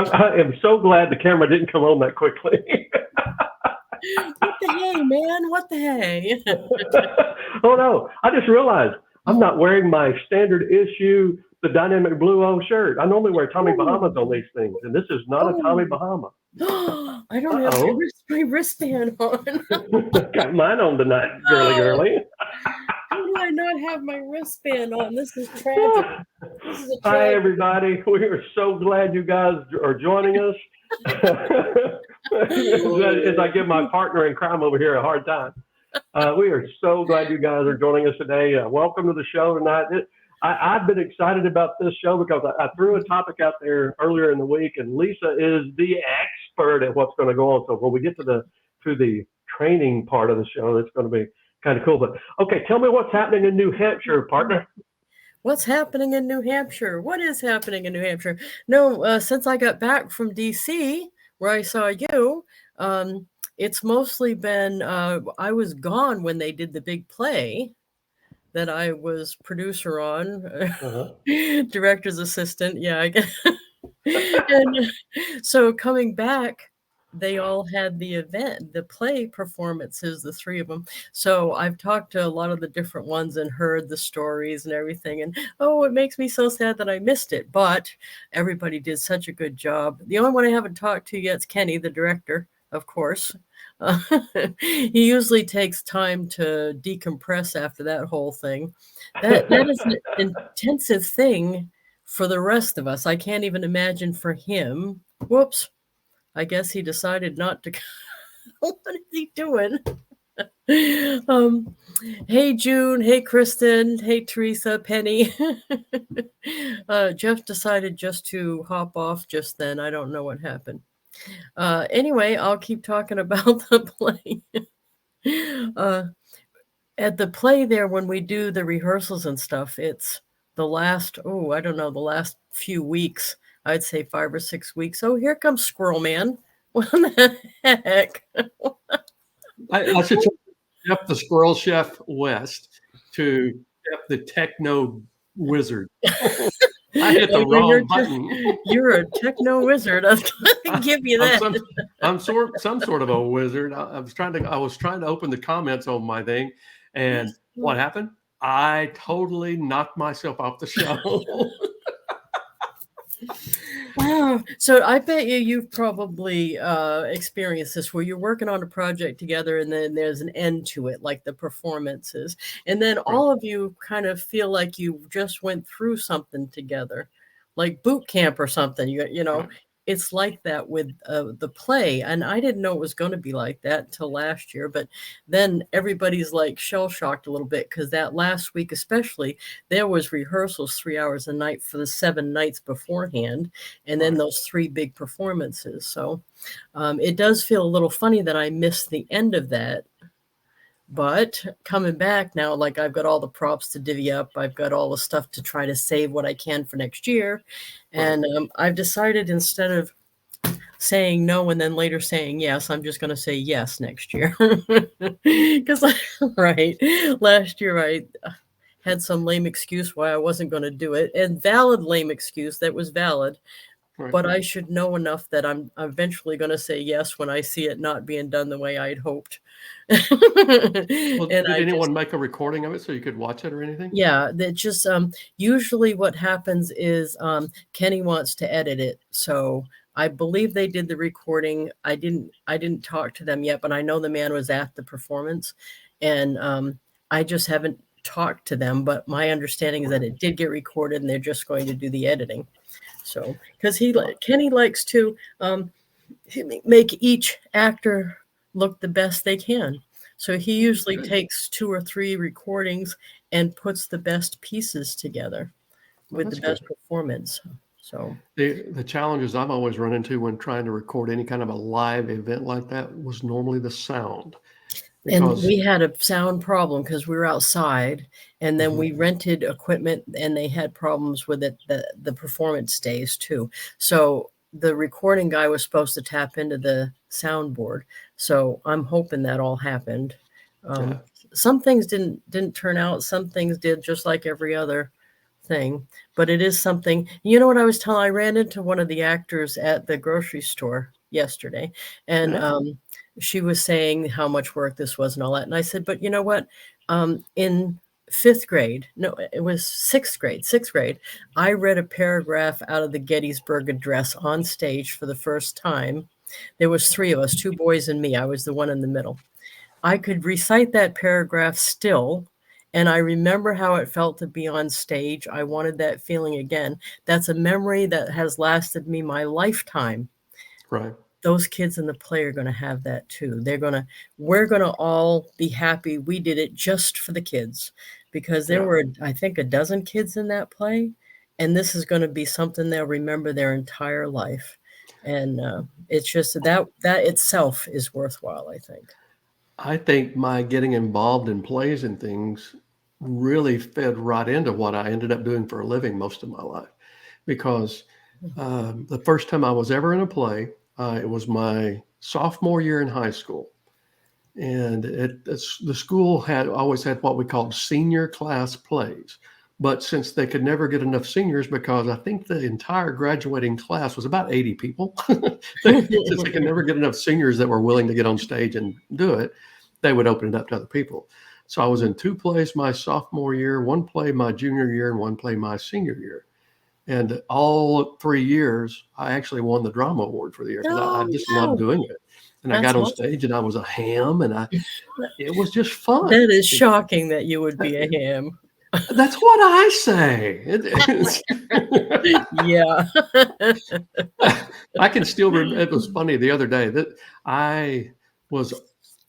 I am so glad the camera didn't come on that quickly. What the hey, man? What the hey? Oh no, I just realized I'm not wearing my standard issue, the dynamic blue O shirt. I normally wear Tommy Bahamas on these things, and this is not a Tommy Bahama. I don't have Uh-oh. my wristband on. Got mine on tonight, girly girly. How do I not have my wristband on? This is tragic. This is a Hi, tragic. everybody. We are so glad you guys are joining us. As I give my partner in crime over here a hard time. We are so glad you guys are joining us today. Welcome to the show tonight. I've been excited about this show because I threw a topic out there earlier in the week, and Lisa is the expert at what's going to go on. So when we get to the training part of the show, it's going to be kind of cool. But okay, tell me what's happening in New Hampshire, partner. What's happening in New Hampshire? What is happening in New Hampshire? No, since I got back from DC, where I saw you, it's mostly been, I was gone when they did the big play that I was producer on, director's assistant. Yeah, I guess. And so coming back, they all had the event, the play performances, the three of them. So I've talked to a lot of the different ones and heard the stories and everything. And oh, it makes me so sad that I missed it. But everybody did such a good job. The only one I haven't talked to yet is Kenny, the director, of course. He usually takes time to decompress after that whole thing. That is an intensive thing for the rest of us. I can't even imagine for him. Whoops. I guess he decided not to. What is he doing? Hey, June. Hey, Kristen. Hey, Teresa. Penny. Jeff decided just to hop off just then. I don't know what happened. Anyway, I'll keep talking about the play. At the play there, when we do the rehearsals and stuff, it's the last, I don't know, the last few weeks. I'd say 5 or 6 weeks. Oh, here comes Squirrel Man. What the heck? I should tell Jeff the Squirrel Chef West to Jeff the Techno Wizard. I hit the wrong button. You're a techno wizard. I was going to give you that. I'm some sort of a wizard. I was trying to open the comments on my thing, and what happened? I totally knocked myself off the show. Wow. So I bet you've probably experienced this where you're working on a project together and then there's an end to it, like the performances. And then all of you kind of feel like you just went through something together, like boot camp or something. You know, it's like that with the play. And I didn't know it was going to be like that until last year. But then everybody's like shell shocked a little bit because that last week, especially, there was rehearsals 3 hours a night for the 7 nights beforehand. And then those 3 big performances. So it does feel a little funny that I missed the end of that. But coming back now, like I've got all the props to divvy up. I've got all the stuff to try to save what I can for next year. And I've decided instead of saying no and then later saying yes, I'm just going to say yes next year. Because, last year I had some lame excuse why I wasn't going to do it. And valid lame excuse that was valid. But I should know enough that I'm eventually going to say yes when I see it not being done the way I'd hoped. Well, did anyone make a recording of it so you could watch it or anything? Yeah, that just usually what happens is Kenny wants to edit it. So I believe they did the recording. I didn't talk to them yet, but I know the man was at the performance, and I just haven't talked to them. But my understanding is that it did get recorded, and they're just going to do the editing. So, because Kenny likes to make each actor look the best they can. So he usually takes 2 or 3 recordings and puts the best pieces together with the best performance. So the challenges I've always run into when trying to record any kind of a live event like that was normally the sound. And we had a sound problem because we were outside, and then we rented equipment, and they had problems with it, the performance days too. So the recording guy was supposed to tap into the soundboard. So I'm hoping that all happened. Some things didn't turn out. Some things did, just like every other thing, but it is something. You know what I was telling? I ran into one of the actors at the grocery store yesterday, and Yeah. she was saying how much work this was and all that. And I said, but you know what? In fifth grade, no, it was sixth grade, I read a paragraph out of the Gettysburg Address on stage for the first time. There was three of us, two boys and me. I was the one in the middle. I could recite that paragraph still, and I remember how it felt to be on stage. I wanted that feeling again. That's a memory that has lasted me my lifetime. Right. Those kids in the play are going to have that too. We're going to all be happy we did it just for the kids, because there Yeah. were, I think, a dozen kids in that play, and this is going to be something they'll remember their entire life. And it's just that itself is worthwhile, I think. I think my getting involved in plays and things really fed right into what I ended up doing for a living most of my life. Because the first time I was ever in a play, it was my sophomore year in high school. And the school had always had what we called senior class plays. But since they could never get enough seniors, because I think the entire graduating class was about 80 people, since they could never get enough seniors that were willing to get on stage and do it, they would open it up to other people. So I was in two plays my sophomore year, one play my junior year, and one play my senior year. And all 3 years, I actually won the drama award for the year because I just loved doing it. And I got on stage and I was a ham, and it was just fun. That is shocking that you would be a ham. That's what I say. Yeah. I can still remember. It was funny the other day that I was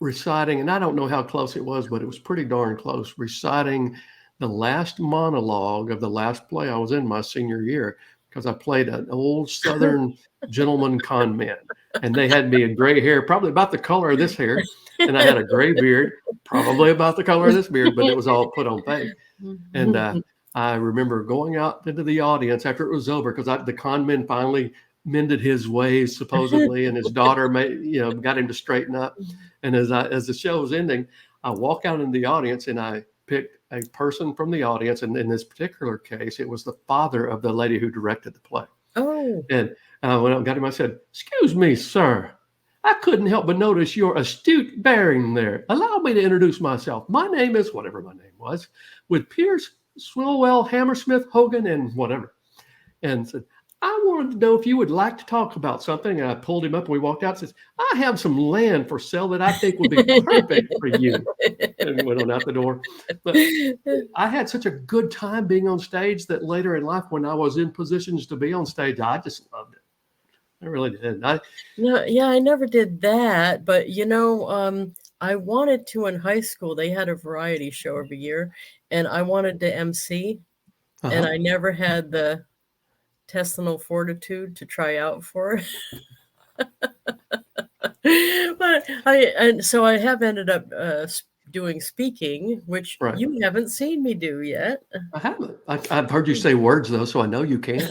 reciting, and I don't know how close it was, but it was pretty darn close, reciting the last monologue of the last play I was in my senior year, because I played an old Southern gentleman con man, and they had me in gray hair, probably about the color of this hair, and I had a gray beard, probably about the color of this beard, but it was all put on fake. And I remember going out into the audience after it was over, because the con man finally mended his ways supposedly, and his daughter got him to straighten up. And as the show was ending, I walk out in the audience and I picked a person from the audience, and in this particular case, it was the father of the lady who directed the play. Oh. And when I got him, I said, "Excuse me, sir. I couldn't help but notice your astute bearing there. Allow me to introduce myself. My name is," whatever my name was, "with Pierce, Swillwell, Hammersmith, Hogan, and whatever." And said, "I wanted to know if you would like to talk about something." And I pulled him up, and we walked out and says, "I have some land for sale that I think would be perfect for you." And went on out the door. But I had such a good time being on stage that later in life, when I was in positions to be on stage, I just loved it. I really did. No, yeah, I never did that, but I wanted to in high school. They had a variety show every year, and I wanted to MC, and I never had the intestinal fortitude to try out for it. But so I have ended up doing speaking, which you haven't seen me do yet. I haven't. I've heard you say words though, so I know you can.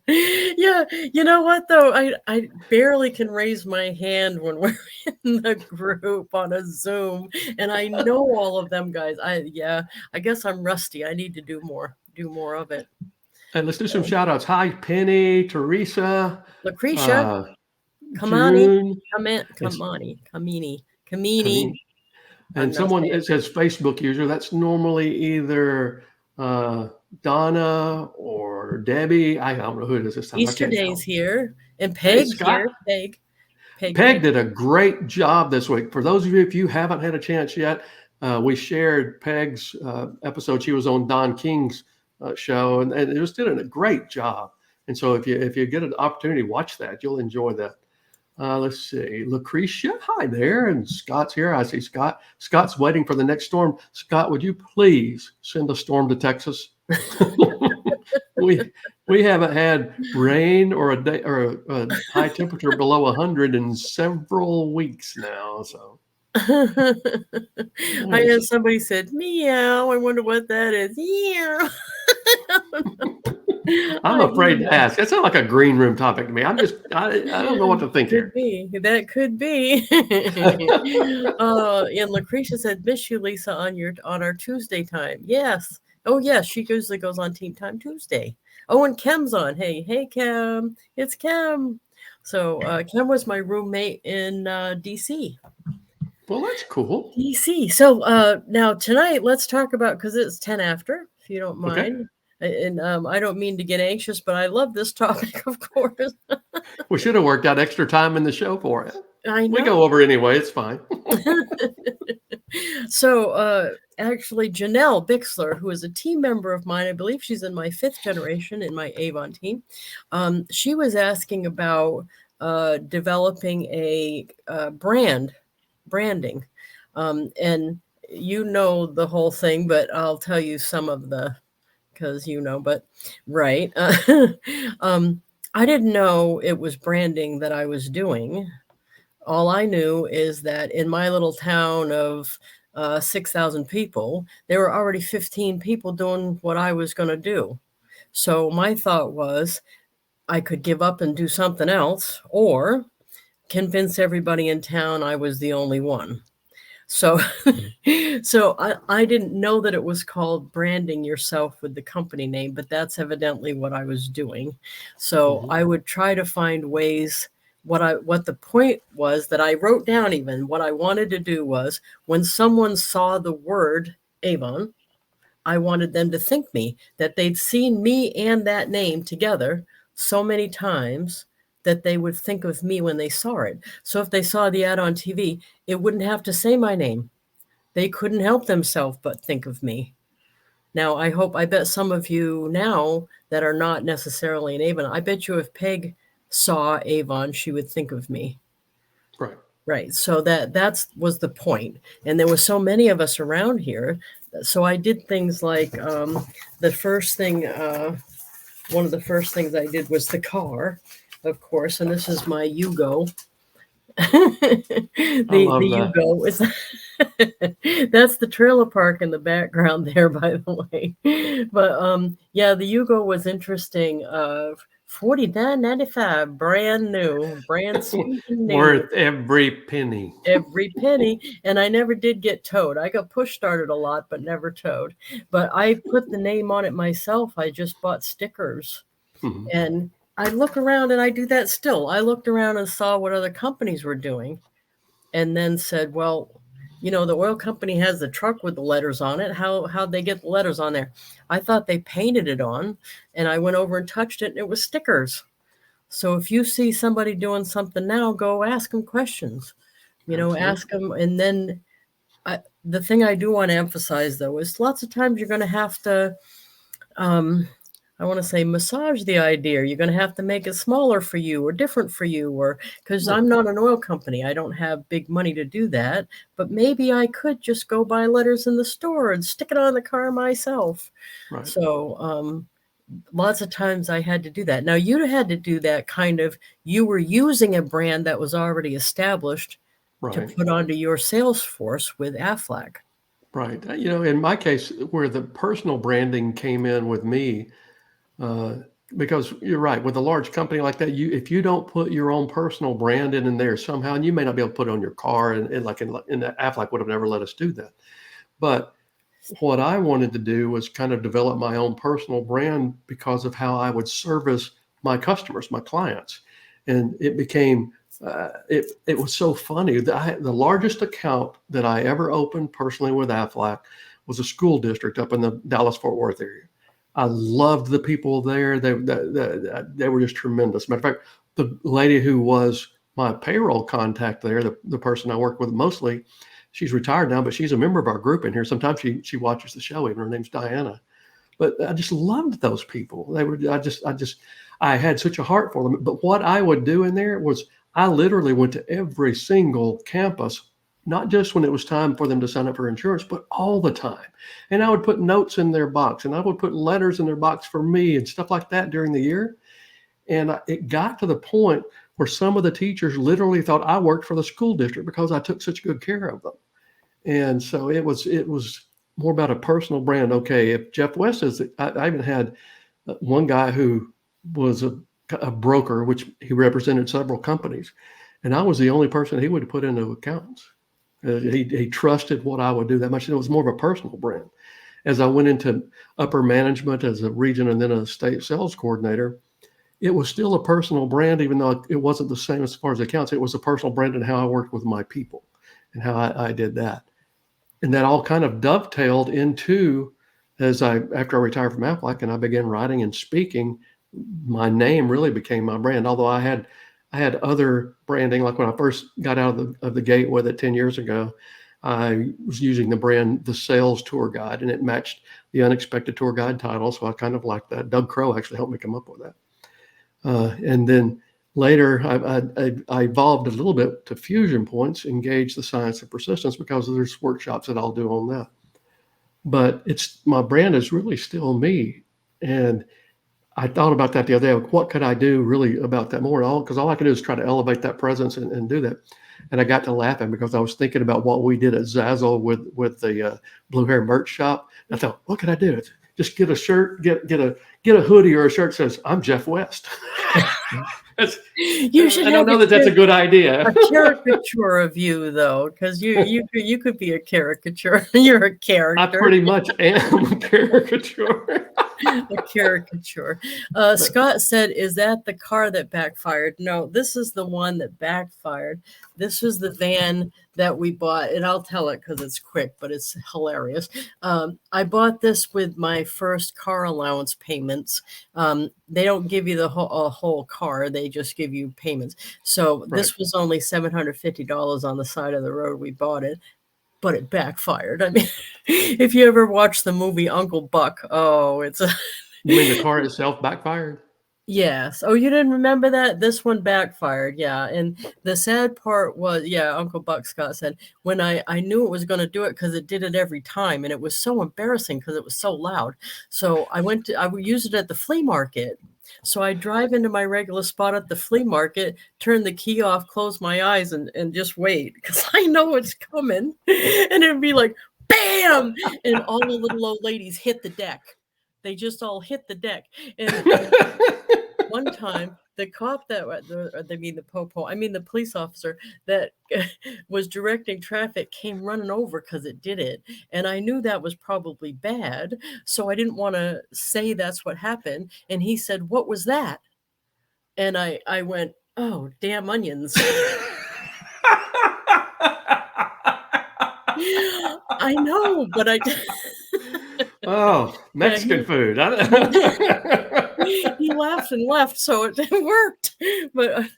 Yeah, you know what though? I barely can raise my hand when we're in the group on a Zoom, and I know all of them guys. I guess I'm rusty. I need to do more of it. And let's do some shout outs. Hi, Penny, Teresa, Lucretia, June, Kamini. And someone that says Facebook user, that's normally either Donna or Debbie. I don't know who it is this time. Easter Day's here, and Peg's here. Peg did a great job this week. For those of you, if you haven't had a chance yet, we shared Peg's episode. She was on Don King's show, and it was doing a great job. And so if you get an opportunity, watch that. You'll enjoy that. Let's see. Lucretia, hi there. And Scott's here. I see Scott. Scott's waiting for the next storm. Scott, would you please send a storm to Texas? We haven't had rain or a day or a high temperature below 100 in several weeks now. So I had somebody said, meow. I wonder what that is. Meow. I'm afraid to ask. That sounds like a green room topic to me. I don't know what to think here. That could be. And Lucretia said, "Miss you, Lisa, on our Tuesday time." Yes, Oh yeah, she usually goes on Teen Time Tuesday. Oh, and Kim's on. Hey, Kim, it's Kim. So Kim was my roommate in DC. Well, that's cool. DC. So now tonight, let's talk about, because it's 10 after, if you don't Okay. mind. And I don't mean to get anxious, but I love this topic, of course. We should have worked out extra time in the show for it. I know. We go over anyway. It's fine. So actually, Janelle Bixler, who is a team member of mine, I believe she's in my 5th generation in my Avon team. She was asking about developing a branding. And you know the whole thing, but I'll tell you some of the, because but right. I didn't know it was branding that I was doing. All I knew is that in my little town of 6,000 people, there were already 15 people doing what I was going to do. So my thought was I could give up and do something else, or convince everybody in town I was the only one. So, I didn't know that it was called branding yourself with the company name, but that's evidently what I was doing. So I would try to find ways. What the point was that I wrote down, even what I wanted to do was, when someone saw the word Avon, I wanted them to think me, that they'd seen me and that name together so many times that they would think of me when they saw it. So if they saw the ad on TV, it wouldn't have to say my name. They couldn't help themselves but think of me. Now, I bet some of you now that are not necessarily in Avon, I bet you if Peg saw Avon, she would think of me. Right. Right. So that was the point. And there were so many of us around here. So I did things like the first thing, one of the first things I did was the car, of course. And this is my Yugo. the Yugo is that's the trailer park in the background there, by the way. But yeah, the Yugo was interesting. $49.95, brand new, brand spanking new, worth every penny. Every penny. And I never did get towed. I got push started a lot, but never towed. But I put the name on it myself. I just bought stickers. Mhm. And I look around, and I do that still. I looked around and saw what other companies were doing, and then said, well, the oil company has the truck with the letters on it. How'd they get the letters on there? I thought they painted it on, and I went over and touched it, and it was stickers. So if you see somebody doing something now, go ask them questions, ask them. And then the thing I do want to emphasize, though, is lots of times you're going to have to, I want to say, massage the idea. You're going to have to make it smaller for you or different for you, or because I'm not an oil company. I don't have big money to do that, but maybe I could just go buy letters in the store and stick it on the car myself. Right. So lots of times I had to do that. Now you had to do that kind of, you were using a brand that was already established to put onto your sales force with Aflac. Right. In my case, where the personal branding came in with me, because you're right, with a large company like that, if you don't put your own personal brand in there somehow, and you may not be able to put it on your car, and like in the Aflac would have never let us do that. But what I wanted to do was kind of develop my own personal brand because of how I would service my customers, my clients. And it became, it was so funny that the largest account that I ever opened personally with Aflac was a school district up in the Dallas-Fort Worth area. I loved the people there. They were just tremendous. Matter of fact, the lady who was my payroll contact there, the person I worked with mostly, she's retired now, but she's a member of our group in here. Sometimes she watches the show. Even her name's Diana. But I just loved those people. I had such a heart for them. But what I would do in there was I literally went to every single campus, not just when it was time for them to sign up for insurance, but all the time. And I would put notes in their box, and I would put letters in their box for me and stuff like that during the year. And it got to the point where some of the teachers literally thought I worked for the school district because I took such good care of them. And so it was more about a personal brand. Okay, if Jeff West is, I even had one guy who was a broker, which he represented several companies, and I was the only person he would put into accountants. He trusted what I would do that much. It was more of a personal brand. as I went into upper management as a region and then a state sales coordinator, it was still a personal brand, even though it wasn't the same as far as accounts. It was a personal brand in how I worked with my people and how I did that. And that all kind of dovetailed into after I retired from Aflac and I began writing and speaking, my name really became my brand. Although I had other branding, like when I first got out of the gate with it 10 years ago, I was using the brand, the sales tour guide, and it matched the unexpected tour guide title. So I kind of liked that. Doug Crow actually helped me come up with that. And then later, I evolved a little bit to fusion points, engage the science of persistence, because there's workshops that I'll do on that. But my brand is really still me. And I thought about that the other day. What could I do really about that more? Because all I could do is try to elevate that presence and do that. And I got to laughing because I was thinking about what we did at Zazzle with the Blue Hair merch shop. I thought, what could I do? Just get a shirt, get a hoodie or a shirt that says, "I'm Jeff West." You should. I don't know that that's a good idea. A caricature of you, though, because you could be a caricature. You're a character. I pretty much am a caricature. A caricature. Scott said, "Is that the car that backfired?" No, this is the one that backfired. This was the van that we bought, and I'll tell it because it's quick, but it's hilarious. I bought this with my first car allowance payments. They don't give you the whole car; they just give you payments. So this was only $750 on the side of the road. We bought it. But it backfired. I mean, if you ever watch the movie Uncle Buck, You mean the car itself backfired? Yes. Oh, you didn't remember that? This one backfired. Yeah. And the sad part was, Uncle Buck, Scott said, when I knew it was going to do it because it did it every time. And it was so embarrassing because it was so loud. So I would use it at the flea market. So I drive into my regular spot at the flea market, turn the key off, close my eyes, and just wait because I know it's coming. And it'd be like, bam! And all the little old ladies hit the deck. They just all hit the deck. And one time, the cop the police officer that was directing traffic came running over because it did it. And I knew that was probably bad. So I didn't want to say that's what happened. And he said, "What was that?" And I went, "Oh, damn onions." I know, but I... Oh, Mexican food. He laughed and left, so it worked. But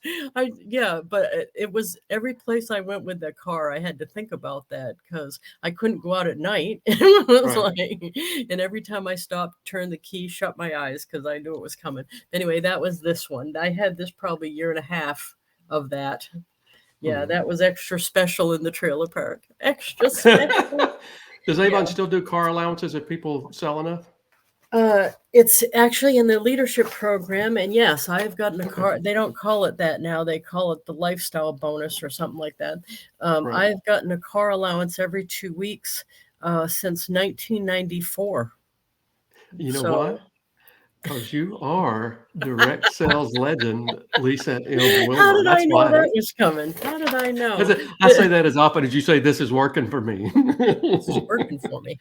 it was every place I went with that car, I had to think about that because I couldn't go out at night. It was and every time I stopped, turned the key, shut my eyes because I knew it was coming. Anyway, that was this one. I had this probably 1.5 years of that. Yeah, that was extra special in the trailer park. Extra special. Does Avon still do car allowances if people sell enough? It's actually in the leadership program. And yes, I've gotten a car. They don't call it that now. They call it the lifestyle bonus or something like that. I've gotten a car allowance every 2 weeks since 1994. You know why? Because you are direct sales legend, Lisa Wilber. How did I know that was coming? How did I know? I say that as often as you say, "This is working for me." This is working for me.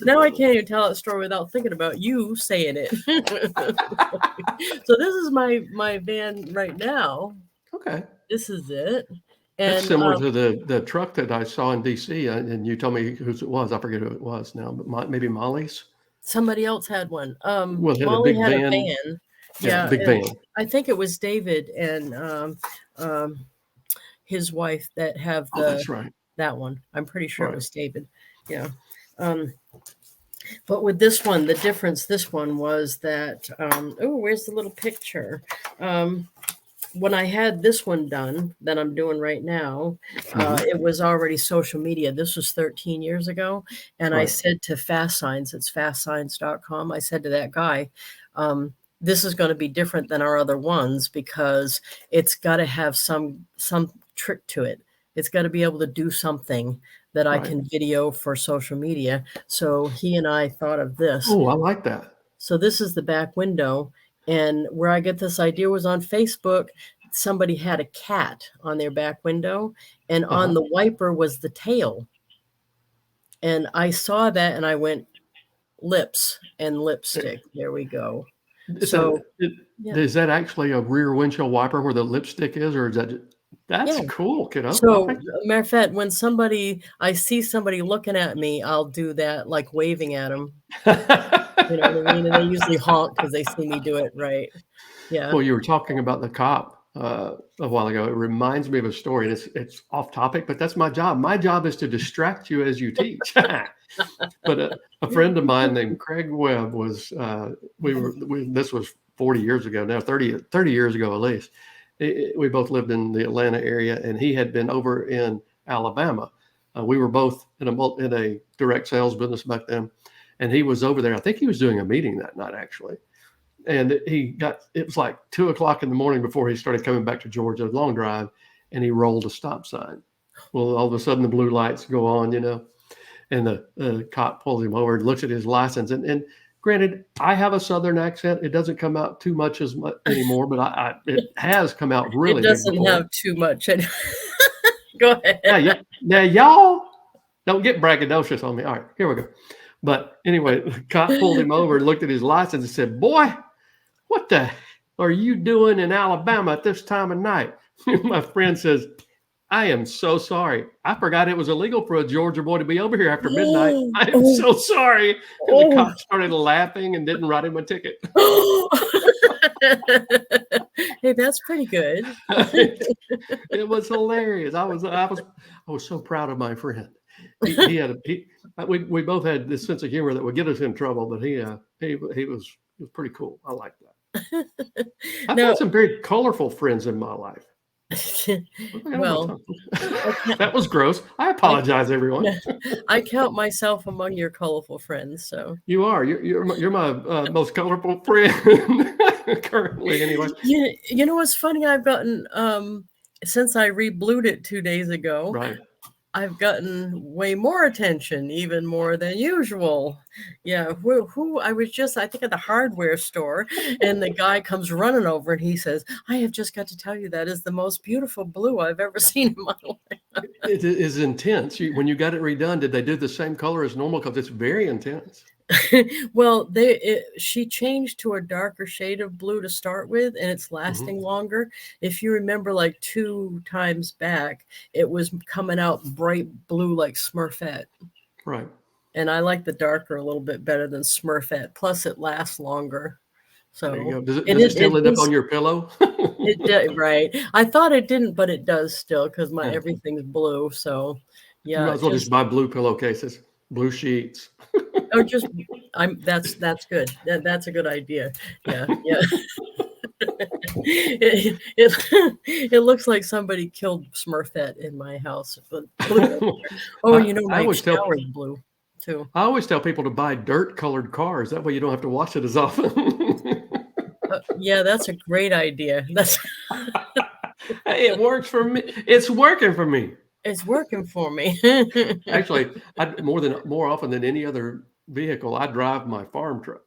Now I can't even tell that story without thinking about you saying it. So this is my van right now. Okay. This is it. And that's similar to the truck that I saw in DC, and you told me whose it was. I forget who it was now, but maybe Molly's. Somebody else had one. Molly had a van. Yeah, big van. I think it was David and his wife that have that's right. That one. I'm pretty sure it was David. Yeah. But with this one, the difference, this one was that, where's the little picture? When I had this one done that I'm doing right now, it was already social media. This was 13 years ago. And I said to Fast Signs, it's fastsigns.com. I said to that guy, this is going to be different than our other ones because it's got to have some trick to it. It's got to be able to do something that I can video for social media. So he and I thought of this. Oh, I like that. So this is the back window. And where I get this idea was on Facebook. Somebody had a cat on their back window, and on the wiper was the tail. And I saw that and I went, lips and lipstick. There we go. So, yeah. Is that actually a rear windshield wiper where the lipstick is, or is that? That's Yeah. cool, kiddo. So, Okay. matter of fact, when I see somebody looking at me, I'll do that, like waving at them. You know what I mean? And they usually honk because they see me do it right. Yeah. Well, you were talking about the cop a while ago. It reminds me of a story, and it's off topic, but that's my job. My job is to distract you as you teach. But a friend of mine named Craig Webb was this was 40 years ago now, 30 years ago at least. We both lived in the Atlanta area, and he had been over in Alabama. We were both in a direct sales business back then, and he was over there. I think he was doing a meeting that night, actually. And it was like 2:00 in the morning before he started coming back to Georgia, long drive, and he rolled a stop sign. Well, all of a sudden the blue lights go on, and the cop pulls him over and looks at his license. And granted, I have a Southern accent. It doesn't come out too much anymore, but it has come out really. It doesn't have too much. Go ahead. Now, y'all don't get braggadocious on me. All right, here we go. But anyway, the cop pulled him over and looked at his license and said, "Boy, what the are you doing in Alabama at this time of night?" My friend says, "I am so sorry. I forgot it was illegal for a Georgia boy to be over here after midnight. I am so sorry." And the cop started laughing and didn't write him a ticket. Hey, that's pretty good. It was hilarious. I was so proud of my friend. We both had this sense of humor that would get us in trouble, but he was pretty cool. I like that. I've had some very colorful friends in my life. Well, that was gross. I apologize, everyone. I count myself among your colorful friends. So you are. You're my most colorful friend currently. Anyway, you know what's funny? I've gotten since I reblued it 2 days ago. Right. I've gotten way more attention, even more than usual. Yeah, who I was just, I think, at the hardware store, and the guy comes running over and he says, "I have just got to tell you that is the most beautiful blue I've ever seen in my life." It is intense. When you got it redone, did they do the same color as normal? Because it's very intense. Well, she changed to a darker shade of blue to start with, and it's lasting longer. If you remember, like 2 times back, it was coming out bright blue like Smurfette. Right. And I like the darker a little bit better than Smurfette. Plus, it lasts longer. So there you go. Does it still end up on your pillow? Right. I thought it didn't, but it does still because everything's blue. So yeah, you might as well just buy blue pillowcases, blue sheets. Or just that's good. That's a good idea. Yeah. It looks like somebody killed Smurfette in my house. But blue. Oh, my shower is blue too. I always tell people to buy dirt-colored cars. That way you don't have to wash it as often. Yeah, that's a great idea. Hey, it works for me. It's working for me. It's working for me. Actually, more often than any other vehicle, I drive my farm truck.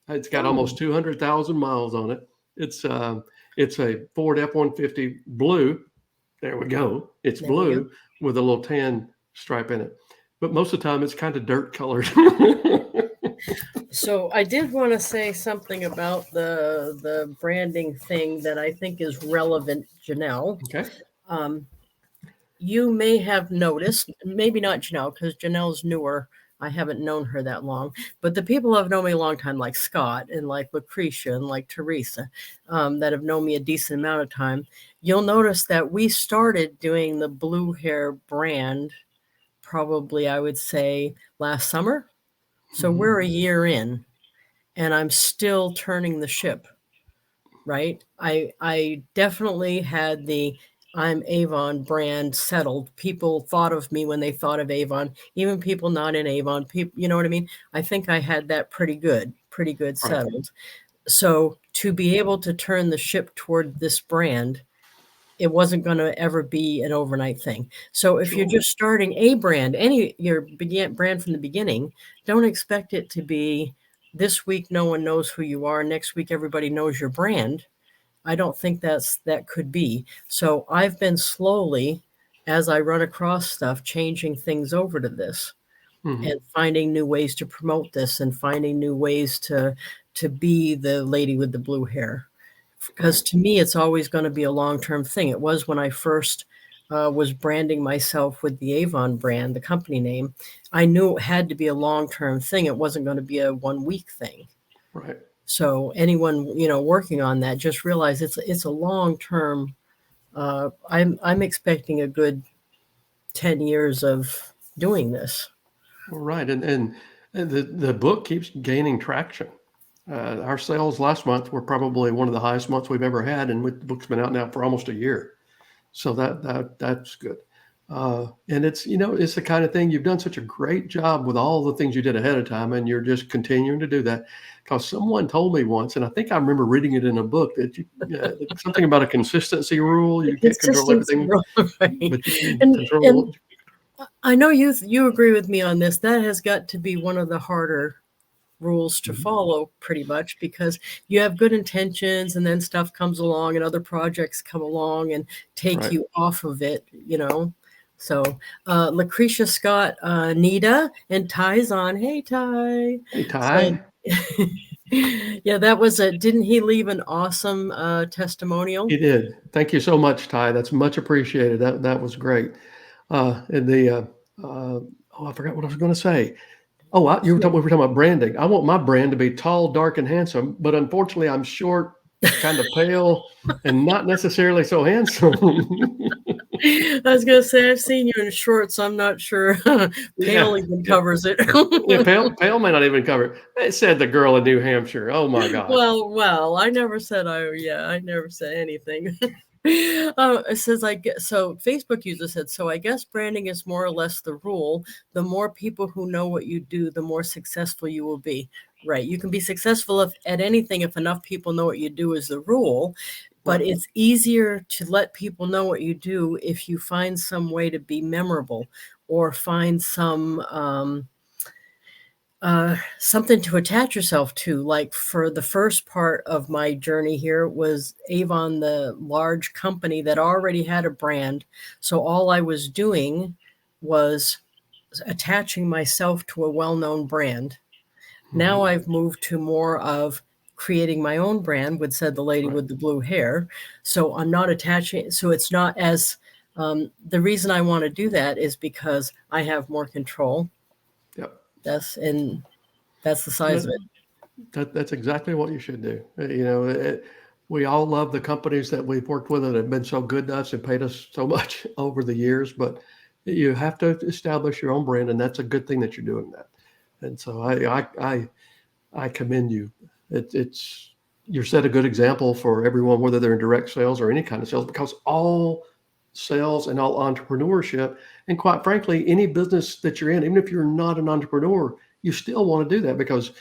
It's got almost 200,000 miles on it. It's a Ford F-150 blue. There we go. It's blue with a little tan stripe in it. But most of the time, it's kind of dirt colored. So I did want to say something about the branding thing that I think is relevant, Janelle. Okay. You may have noticed, maybe not Janelle, because Janelle's newer. I haven't known her that long, but the people who have known me a long time, like Scott and like Lucretia and like Teresa, that have known me a decent amount of time, you'll notice that we started doing the blue hair brand probably, I would say, last summer. So we're a year in, and I'm still turning the ship, right? I definitely had the I'm Avon brand settled. People thought of me when they thought of Avon, even people not in Avon, people, you know what I mean? I think I had that pretty good settled. Right. So to be able to turn the ship toward this brand, it wasn't going to ever be an overnight thing. So if you're just starting a brand, your brand from the beginning, don't expect it to be this week no one knows who you are, next week everybody knows your brand. I don't think that could be. So I've been slowly, as I run across stuff, changing things over to this. Mhm. and finding new ways to promote this and finding new ways to be the lady with the blue hair. Because Right. to me, it's always going to be a long-term thing. It was when I first was branding myself with the Avon brand, the company name. I knew it had to be a long-term thing. It wasn't going to be a one-week thing. Right. So anyone, working on that, just realize it's a long-term. I'm expecting a good 10 years of doing this. Well, right. And the book keeps gaining traction. Our sales last month were probably one of the highest months we've ever had, and the book's been out now for almost a year. So that's good. And it's the kind of thing, you've done such a great job with all the things you did ahead of time, and you're just continuing to do that. Because someone told me once, and I think I remember reading it in a book, that something about a consistency rule. The You can't control consistency, everything, right? but you can And control. and I know you agree with me on this. That has got to be one of the harder rules to Mhm. follow, pretty much, because you have good intentions and then stuff comes along and other projects come along and take Right. you off of it. So Lucretia Scott, Nita, and Ty's on. Hey, Ty. Hey, So Ty. yeah, that was didn't he leave an awesome testimonial? He did. Thank you so much, Ty. That's much appreciated. That was great. And I forgot what I was going to say. Oh, we were talking about branding. I want my brand to be tall, dark, and handsome, but unfortunately, I'm short, kind of pale, and not necessarily so handsome. I was gonna say I've seen you in shorts. I'm not sure pale Yeah, even yeah, covers it. yeah. Pale may not even cover it. It said the girl in New Hampshire. Oh my gosh. Well, I never said I never said anything. It says I guess so. Facebook user said so. I guess branding is more or less the rule. The more people who know what you do, the more successful you will be. Right. You can be successful at anything if enough people know what you do is the rule. But Right. it's easier to let people know what you do if you find some way to be memorable or find something to attach yourself to. Like for the first part of my journey here was Avon, the large company that already had a brand. So all I was doing was attaching myself to a well-known brand. Now Mhm. I've moved to more of creating my own brand with said the lady Right. with the blue hair. So I'm not attaching. So it's not as the reason I want to do that is because I have more control. Yep. That's the size of That, it. that's exactly what you should do. We all love the companies that we've worked with that have been so good to us and paid us so much over the years, but you have to establish your own brand, and that's a good thing that you're doing that. And so I commend you. It's you set a good example for everyone, whether they're in direct sales or any kind of sales, because all sales and all entrepreneurship, and quite frankly, any business that you're in, even if you're not an entrepreneur, you still want to do that because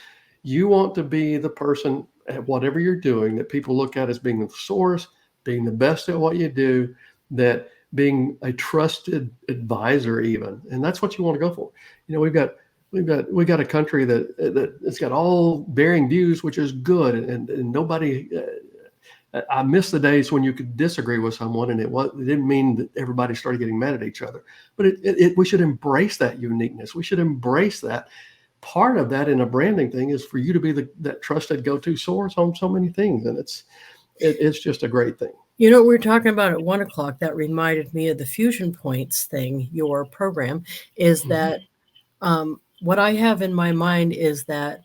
you want to be the person at whatever you're doing that people look at as being the source, being the best at what you do, that being a trusted advisor even, and that's what you want to go for. We got a country that it's got all varying views, which is good, and nobody. I miss the days when you could disagree with someone, and it didn't mean that everybody started getting mad at each other. But we should embrace that uniqueness. We should embrace that. Part of that in a branding thing is for you to be that trusted go-to source on so many things, and it's just a great thing. We were talking about at 1 o'clock. That reminded me of the Fusion Points thing. Your program is Mhm. that what I have in my mind is that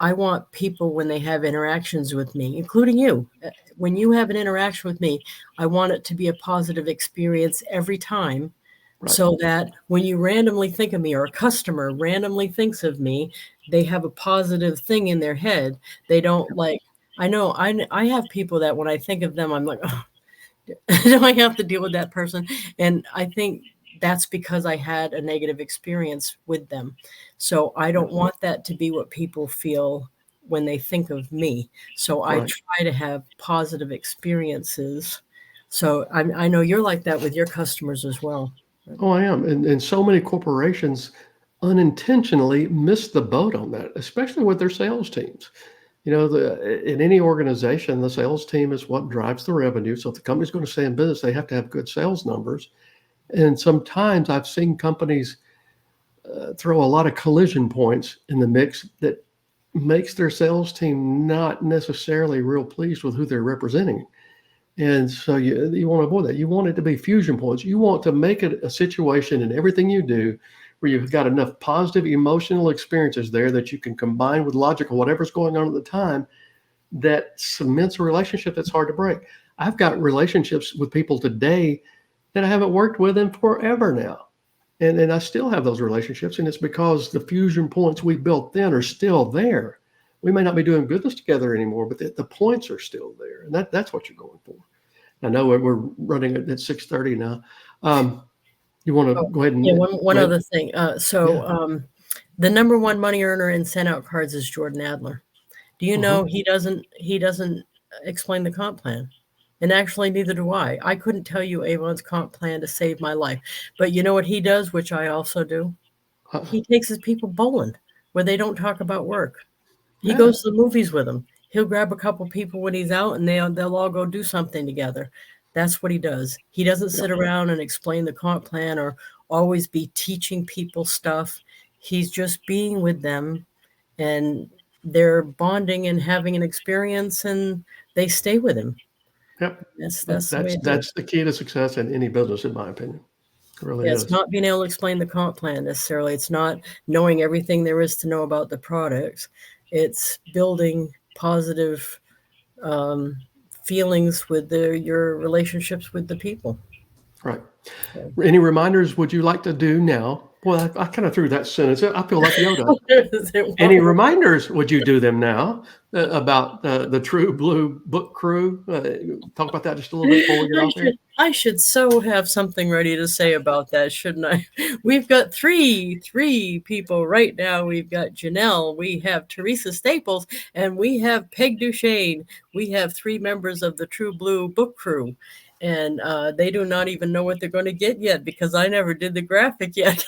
I want people when they have interactions with me, including you, when you have an interaction with me, I want it to be a positive experience every time. Right. So that when you randomly think of me or a customer randomly thinks of me, they have a positive thing in their head. They don't like, I know I have people that when I think of them, I'm like, oh, do I have to deal with that person? And I think that's because I had a negative experience with them. So I don't want that to be what people feel when they think of me. So I Right. try to have positive experiences. So I know you're like that with your customers as well. Oh, I am. And so many corporations unintentionally miss the boat on that, especially with their sales teams. In any organization, the sales team is what drives the revenue. So if the company's going to stay in business, they have to have good sales numbers. And sometimes I've seen companies throw a lot of collision points in the mix that makes their sales team not necessarily real pleased with who they're representing. And so you want to avoid that. You want it to be fusion points. You want to make it a situation in everything you do where you've got enough positive emotional experiences there that you can combine with logical, whatever's going on at the time, that cements a relationship that's hard to break. I've got relationships with people today that I haven't worked with in forever now. And I still have those relationships. And it's because the fusion points we built then are still there. We may not be doing business together anymore, but the points are still there. And that's what you're going for. I know we're running at 6:30 now. You want to go ahead and one other thing. The number one money earner in sent out cards is Jordan Adler. Do you know he doesn't explain the comp plan? And actually, neither do I. I couldn't tell you Avon's comp plan to save my life. But you know what he does, which I also do? He takes his people bowling where they don't talk about work. He goes to the movies with them. He'll grab a couple people when he's out and they'll all go do something together. That's what he does. He doesn't sit around and explain the comp plan or always be teaching people stuff. He's just being with them and they're bonding and having an experience and they stay with him. Yep. That's the key to success in any business, in my opinion. It really is. It's not being able to explain the comp plan necessarily. It's not knowing everything there is to know about the products. It's building positive feelings with your relationships with the people. Right. Any reminders would you like to do now? Well, I kind of threw that sentence. I feel like Yoda. Any reminders would you do them now about the True Blue Book Crew? Talk about that just a little bit before we get off there. I should so have something ready to say about that, shouldn't I? We've got three people right now. We've got Janelle, we have Teresa Staples, and we have Peg Duchesne. We have 3 members of the True Blue Book Crew. And they do not even know what they're going to get yet because I never did the graphic yet.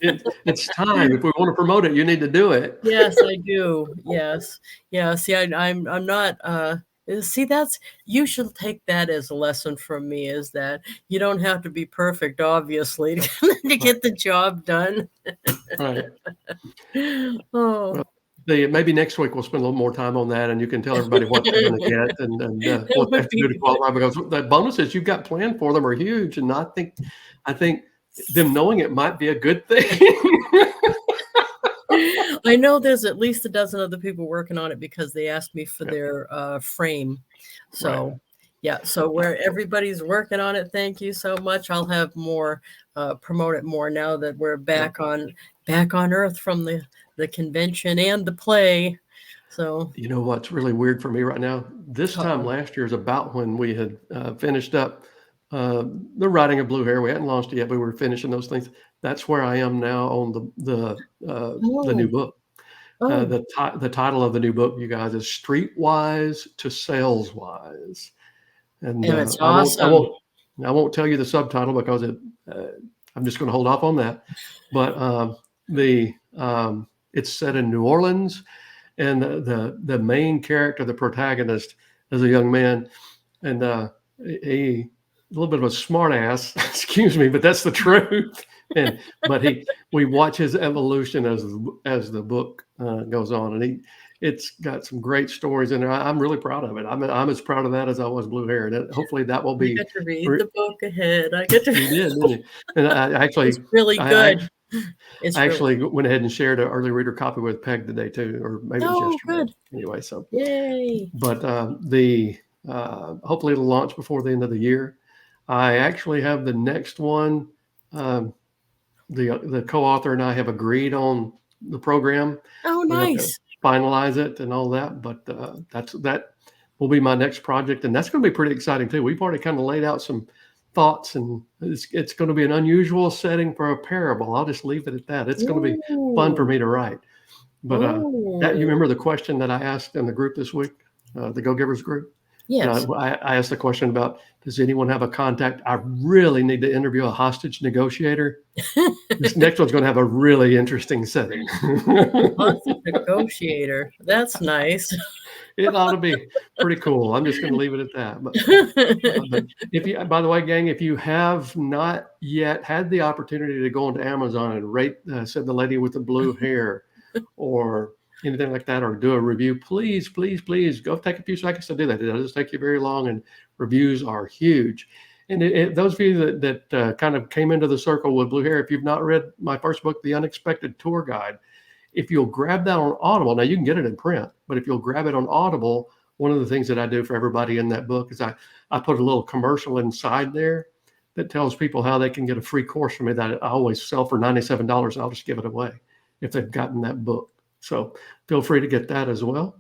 It's time. If we want to promote it, you need to do it. Yes, I do. Yes. Yeah. See, I'm not. See, you should take that as a lesson from me. Is that you don't have to be perfect, obviously, to get the job done. Right. Oh. Well, maybe next week we'll spend a little more time on that, and you can tell everybody what they're going to get and what they have to do to qualify. Because the bonuses you've got planned for them are huge, and I think them knowing it might be a good thing. I know there's at least a dozen other people working on it because they asked me for their frame. So. Right. Yeah, so where everybody's working on it, thank you so much. I'll have more promote it more now that we're back on Earth from the convention and the play. So you know what's really weird for me right now? This time last year is about when we had finished up the writing of Blue Hair. We hadn't launched it yet, but we were finishing those things. That's where I am now on the new book. The title of the new book, you guys, is Streetwise to Saleswise. And it's awesome. I won't tell you the subtitle because I'm just going to hold off on that. But it's set in New Orleans, and the main character, the protagonist, is a young man, and a little bit of a smart ass. Excuse me, but that's the truth. But we watch his evolution as the book goes on, and it's got some great stories in there. I'm really proud of it. I'm as proud of that as I was Blue Hair. And hopefully that will be. You get to read the book ahead. I get to. You did, didn't you? And I actually, it's really good. I actually went ahead and shared an early reader copy with Peg today too, or maybe it was yesterday. Good. Anyway, so yay! But hopefully it'll launch before the end of the year. I actually have the next one. The co-author and I have agreed on the program. Oh, nice. Finalize it and all that, but that will be my next project, and that's going to be pretty exciting too. We've already kind of laid out some thoughts, and it's going to be an unusual setting for a parable. I'll just leave it at that. It's going to be fun for me to write. But you remember the question that I asked in the group this week, the Go Givers group? Yes. And I asked the question about, does anyone have a contact? I really need to interview a hostage negotiator. This next one's going to have a really interesting setting. Hostage negotiator. That's nice. It ought to be pretty cool. I'm just going to leave it at that. But if you, by the way, gang, if you have not yet had the opportunity to go onto Amazon and rate, said the lady with the blue hair, or anything like that, or do a review, please, please, please go take a few seconds to do that. It doesn't take you very long, and reviews are huge. And those of you that kind of came into the circle with blue hair, if you've not read my first book, The Unexpected Tour Guide, if you'll grab that on Audible, now you can get it in print, but if you'll grab it on Audible, one of the things that I do for everybody in that book is I put a little commercial inside there that tells people how they can get a free course from me that I always sell for $97. I'll just give it away if they've gotten that book. So feel free to get that as well.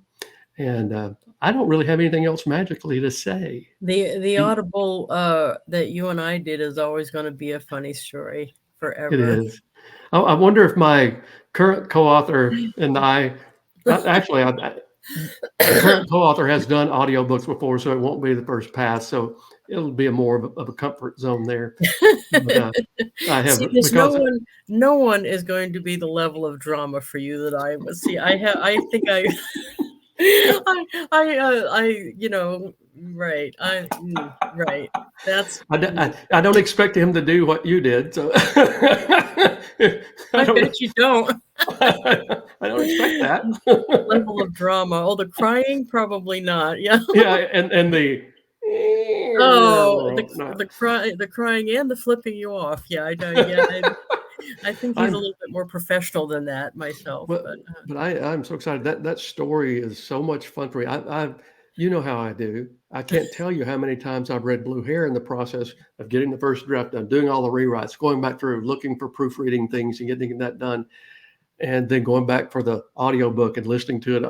And I don't really have anything else magically to say. The Audible that you and I did is always going to be a funny story forever. It is. I wonder if my current co-author and the current co-author has done audiobooks before, so it won't be the first pass. So it'll be more of a comfort zone there. But, I have no one is going to be the level of drama for you that I was. See, I think I you know, right. Right. That's. I don't expect him to do what you did. So I bet you don't. I don't expect that level of drama. Oh, the crying, probably not. Yeah. Yeah, and the the crying and the flipping you off. Yeah, I think he's a little bit more professional than that myself. But I'm so excited. That story is so much fun for me. You know how I do. I can't tell you how many times I've read Blue Hair in the process of getting the first draft done, doing all the rewrites, going back through, looking for proofreading things and getting that done, and then going back for the audiobook and listening to it.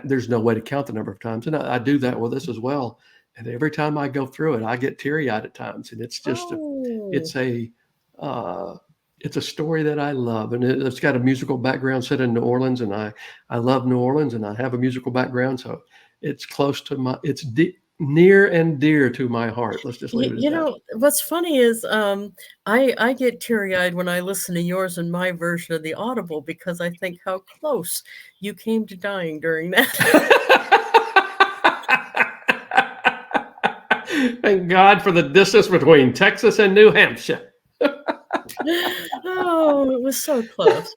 There's no way to count the number of times. And I do that with this as well. And every time I go through it, I get teary-eyed at times. And it's just, it's a story that I love. And it's got a musical background set in New Orleans. And I love New Orleans, and I have a musical background. So it's close to it's near and dear to my heart. Let's just leave it at that. You know, what's funny is I get teary-eyed when I listen to yours and my version of the Audible, because I think how close you came to dying during that. Thank God for the distance between Texas and New Hampshire. Oh, it was so close.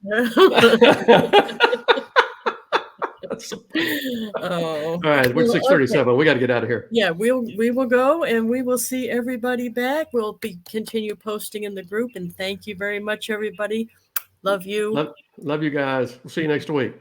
All right, we're 6:37. Okay. We got to get out of here. Yeah, we will go, and we will see everybody back. We'll continue posting in the group, and thank you very much, everybody. Love you. Love you guys. We'll see you next week.